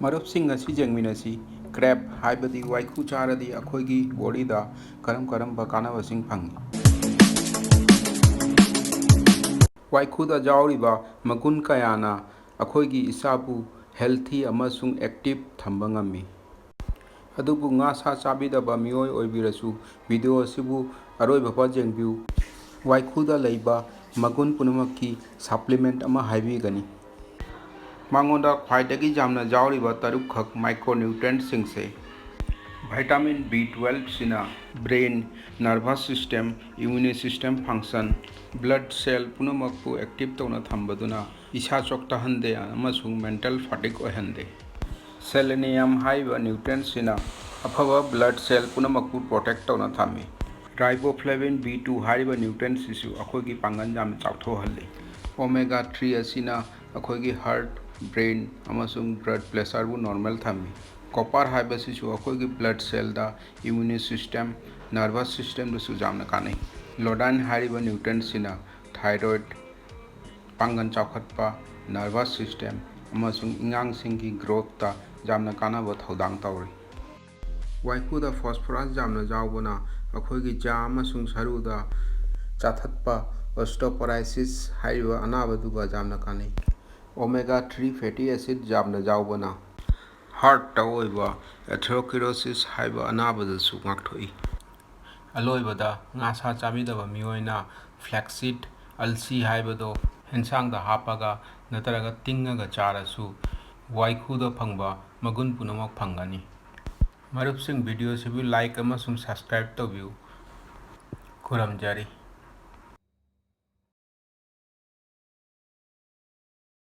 ꯃꯔꯨꯞꯁꯤꯡ ꯑꯁꯤ ꯌꯦꯡꯃꯤꯟꯅꯁꯤ ꯀ꯭ꯔꯦꯞ ꯍꯥꯏꯕꯗꯤ ꯋꯥꯏꯈꯨ ꯆꯥꯔꯗꯤ ꯑꯩꯈꯣꯏꯒꯤ ꯕꯣꯗꯤꯗ ꯀꯔꯝꯕ ꯀꯥꯟꯅꯕꯁꯤꯡ ꯐꯪꯏ꯫ ꯋꯥꯏꯈꯨꯗ ꯌꯥꯎꯔꯤꯕ ꯃꯒꯨꯟ ꯀꯌꯥꯅ ꯑꯩꯈꯣꯏꯒꯤ ꯏꯁꯥꯕꯨ ꯍꯦꯜꯊꯤ ꯑꯃꯁꯨꯡ ꯑꯦꯛꯇꯤꯚ ꯊꯝꯕ ꯉꯝꯃꯤ꯫ ꯑꯗꯨꯕꯨ ꯉꯥ ꯁꯥ ꯆꯥꯕꯤꯗꯕ ꯃꯤꯑꯣꯏ ꯑꯣꯏꯕꯤꯔꯁꯨ ꯚꯤꯗꯤꯑꯣ ꯑꯁꯤꯕꯨ ꯑꯔꯣꯏꯕꯐꯥꯎ ꯌꯦꯡꯕꯤꯌꯨ꯫ ꯋꯥꯏꯈꯨꯗ ꯂꯩꯕ ꯃꯒꯨꯟ ꯄꯨꯝꯅꯃꯛꯀꯤ ꯁꯄ꯭ꯂꯤꯃꯦꯟꯠ ꯑꯃ ꯍꯥꯏꯕꯤꯒꯅꯤ꯫ ꯃꯉꯣꯟꯗ ꯈ꯭ꯋꯥꯏꯗꯒꯤ ꯌꯥꯝꯅ ꯌꯥꯎꯔꯤꯕ ꯇꯔꯨꯛꯈꯛ ꯃꯥꯏꯀ꯭ꯔꯣꯅ꯭ꯌꯨꯇ꯭ꯔꯤꯑꯦꯟꯠꯁꯤꯡꯁꯦ: ꯚꯥꯏꯇꯥꯃꯤꯟ B12 ꯁꯤꯅ brain, nervous system, immune system function, blood cell ꯄꯨꯝꯅꯃꯛꯄꯨ ꯑꯦꯛꯇꯤꯚ ꯇꯧꯅ ꯊꯝꯕꯗꯨꯅ ꯏꯁꯥ ꯆꯣꯛꯊꯍꯟꯗꯦ ꯑꯃꯁꯨꯡ ꯃꯦꯟꯇꯦꯜ ꯐꯇꯤꯒ ꯑꯣꯏꯍꯟꯗꯦ꯫ ꯁꯦꯂꯦꯅꯤꯌꯝ ꯍꯥꯏꯔꯤꯕ ꯅ꯭ꯌꯨꯇ꯭ꯔꯤꯑꯦꯟꯠꯁꯤꯅ ꯑꯐꯕ ꯕ꯭ꯂꯗ ꯁꯦꯜ ꯄꯨꯝꯅꯃꯛꯄꯨ ꯄ꯭ꯔꯣꯇꯦꯛ ꯇꯧꯅ ꯊꯝꯃꯤ꯫ ꯔꯥꯏꯕꯣꯐ꯭ꯂꯦꯚꯤꯟ B2 ꯍꯥꯏꯔꯤꯕ ꯅ꯭ꯌꯨꯇ꯭ꯔꯤꯑꯦꯟꯠꯁꯤꯁꯨ ꯑꯩꯈꯣꯏꯒꯤ ꯄꯥꯡꯒꯜ ꯌꯥꯝꯅ ꯆꯥꯎꯊꯣꯛꯍꯜꯂꯤ꯫ ꯑꯣꯃꯦꯒꯥ 3 ꯑꯁꯤꯅ ꯑꯩꯈꯣꯏꯒꯤ ꯍꯥꯔꯠ, ꯕ꯭ꯔꯦꯟ ꯑꯃꯁꯨꯡ ꯕ꯭ꯂꯗ ꯄ꯭ꯔꯦꯁꯔꯕꯨ ꯅꯣꯔꯃꯦꯜ ꯊꯝꯃꯤ꯫ ꯀꯣꯄꯔ ꯍꯥꯏꯕꯁꯤꯁꯨ ꯑꯩꯈꯣꯏꯒꯤ ꯕ꯭ꯂꯗ ꯁꯦꯜꯗ, ꯏꯝꯃ꯭ꯌꯨꯟ ꯁꯤꯁꯇꯦꯝ, ꯅꯔꯚꯁ ꯁꯤꯁꯇꯦꯝꯗꯁꯨ ꯌꯥꯝꯅ ꯀꯥꯟꯅꯩ꯫ ꯏꯌꯣꯗꯥꯏꯟ ꯍꯥꯏꯔꯤꯕ ꯅ꯭ꯌꯨꯇ꯭ꯔꯤꯑꯦꯟꯠꯁꯤꯅ ꯊꯥꯏꯔꯣꯏꯗ, ꯄꯥꯡꯒꯜ ꯆꯥꯎꯈꯠꯄ, ꯅꯔꯚꯁ ꯁꯤꯁꯇꯦꯝ ꯑꯃꯁꯨꯡ ꯑꯉꯥꯡꯁꯤꯡꯒꯤ ꯒ꯭ꯔꯣꯊꯇ ꯌꯥꯝꯅ ꯀꯥꯟꯅꯕ ꯊꯧꯗꯥꯡ ꯇꯧꯔꯤ꯫ ꯋꯥꯏꯈꯨꯗ ꯐꯣꯁꯐꯔꯁ ꯌꯥꯝꯅ ꯌꯥꯎꯕꯅ ꯑꯩꯈꯣꯏꯒꯤ ꯖꯥ ꯑꯃꯁꯨꯡ ꯁꯔꯨꯗ ꯆꯥꯊꯠꯄ ꯑꯣꯁꯇꯤꯑꯣꯄꯣꯔꯣꯁꯤꯁ ꯍꯥꯏꯔꯤꯕ ꯑꯅꯥꯕꯗꯨꯒ ꯌꯥꯝꯅ ꯀꯥꯟꯅꯩ꯫ ꯑꯣꯃꯦꯒꯥ 3 ꯐꯦꯇꯤ ꯑꯦꯁꯤꯗ ꯌꯥꯝꯅ ꯌꯥꯎꯕꯅ ꯍꯥꯔꯠꯇ ꯑꯣꯏꯕ ꯑꯦꯊꯦꯔꯣꯁꯀ꯭ꯂꯦꯔꯣꯁꯤꯁ ꯍꯥꯏꯕ ꯑꯅꯥꯕꯗꯁꯨ ꯉꯥꯛꯊꯣꯛꯏ꯫ ꯑꯂꯣꯏꯕꯗ, ꯉꯥ ꯁꯥ ꯆꯥꯕꯤꯗꯕ ꯃꯤꯑꯣꯏꯅ ꯐ꯭ꯂꯦꯛꯁꯁꯤꯗ, ꯑꯜꯁꯤ ꯍꯥꯏꯕꯗꯣ ꯍꯦꯟꯁꯥꯡꯗ ꯍꯥꯞꯄꯒ ꯅꯠꯇ꯭ꯔꯒ ꯇꯤꯡꯉꯒ ꯆꯥꯔꯁꯨ ꯋꯥꯏꯈꯨꯗ ꯐꯪꯕ ꯃꯒꯨꯟ ꯄꯨꯝꯅꯃꯛ ꯐꯪꯒꯅꯤ꯫ ꯃꯔꯨꯞꯁꯤꯡ, ꯚꯤꯗꯤꯑꯣ ꯑꯁꯤꯕꯨ ꯂꯥꯏꯛ ꯑꯃꯁꯨꯡ ꯁꯕꯁꯀ꯭ꯔꯥꯏꯕ ꯇꯧꯕꯤꯌꯨ꯫ ꯈꯨꯔꯨꯝꯖꯔꯤ꯫